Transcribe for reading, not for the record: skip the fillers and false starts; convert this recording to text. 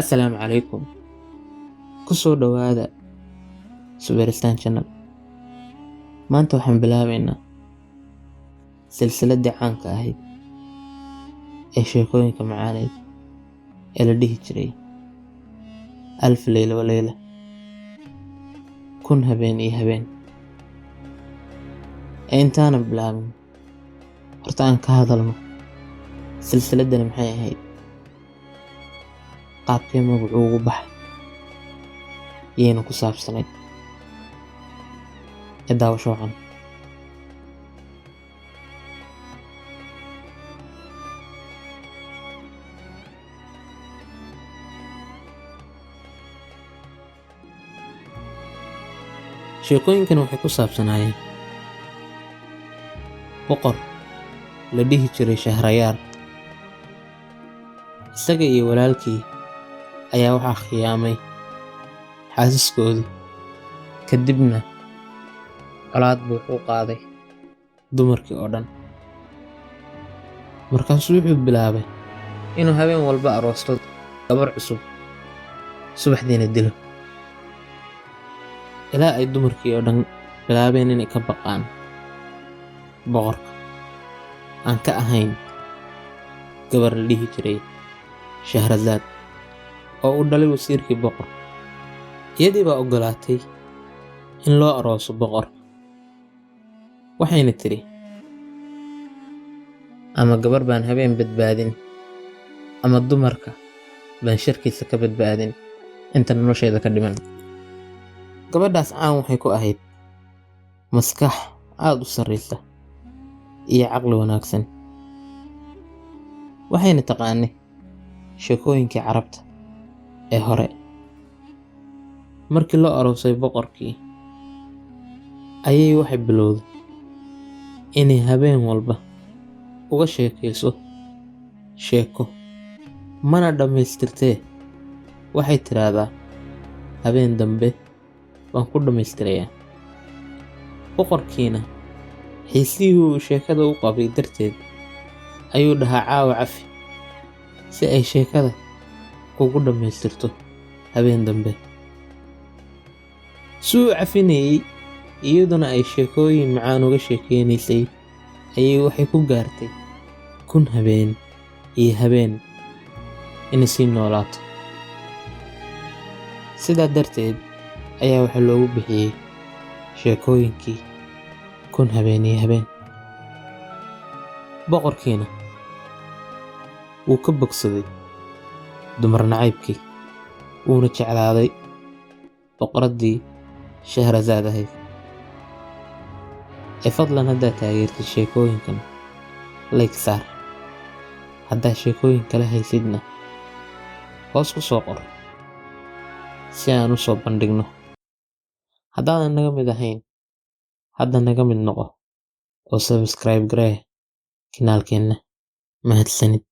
Assalaamu calaykum. Ku soo dhawaada Subaristan Channel. Maanta waxaan bilaabaynaa silsiladii caanka ahayd ee sheekooyinka macaaneed ee la dhihi jiray Alf Layla wa Layla, Kun habeen iyo habeen. Intaanan bilaabin, horta aan ka hadalno silsiladani maxay ahayd, qaabkee magacuu ugu baxay, iyayna ku saabsanayd. Daawasho wacan. Sheekooyinkan waxay ku saabsanaayeen boqor la dhihi jiray Shahrayaar. Isaga iyo walaalkii ayaa waxaa khiyaamay xaasaskoodii, kadibna colaad buu u qaaday dumarkii oo dhan. Markaasuu wuxuu bilaabay inuu habeen walba aroosto gabar cusub, subaxdiina dilo, ilaa ay dumarkii oo dhan bilaabeen inay ka baqaan boqorka aan ka ahayn gabar la dhihi jiray Shahrazaad oo u dhalay wasiirkii boqor. Iyadii baa ogolaatay in loo arooso boqorka, waxayna tiri, ama gabar baan habeen badbaadin, ama dumarka baan sharkiisa ka badbaadin inta nolosheeda ka dhiman. Gabadhaas caan waxay ku ahayd maskax aad u sarreysa iyo caqli wanaagsan. Waxayna taqaanay sheekooyinkii Carabta ee hore. Markii loo aroosay boqorkii, ayay waxay bilowday inay habeen walba uga sheekayso sheeko, mana dhammaystirtee waxay tiraahdaa habeen dambe waan ku dhammaystirayaa. Boqorkiina xiisihii uu sheekada u qabay darteed ayuu dhahaa caawa cafi, si ay sheekada kugu dhammaystirto habeen dambe. Suu cafinayay, iyaduna ay sheekooyin macaan uga sheekeynaysay, ayay waxay ku gaartay 1000 habeen iyo habeen inay sii noolaato. Sidaa darteed ayaa waxaa loogu bixiyey sheekooyinkii 1000 habeen iyo habeen. Boqorkiina wuu ka bogsaday dumar nacaybkii, wuuna jeclaaday boqoraddii Shahrazaad ahayd. Fadlan haddaad taageertid sheekooyinkan, like saar. Haddaad sheekooyin kala haysidna hoos ku soo qor si aan u soo bandhigno. Haddaadan naga mid ahayn, hadda naga mid noqo oo subscribe garee kanaalkeenna. Mahadsanid.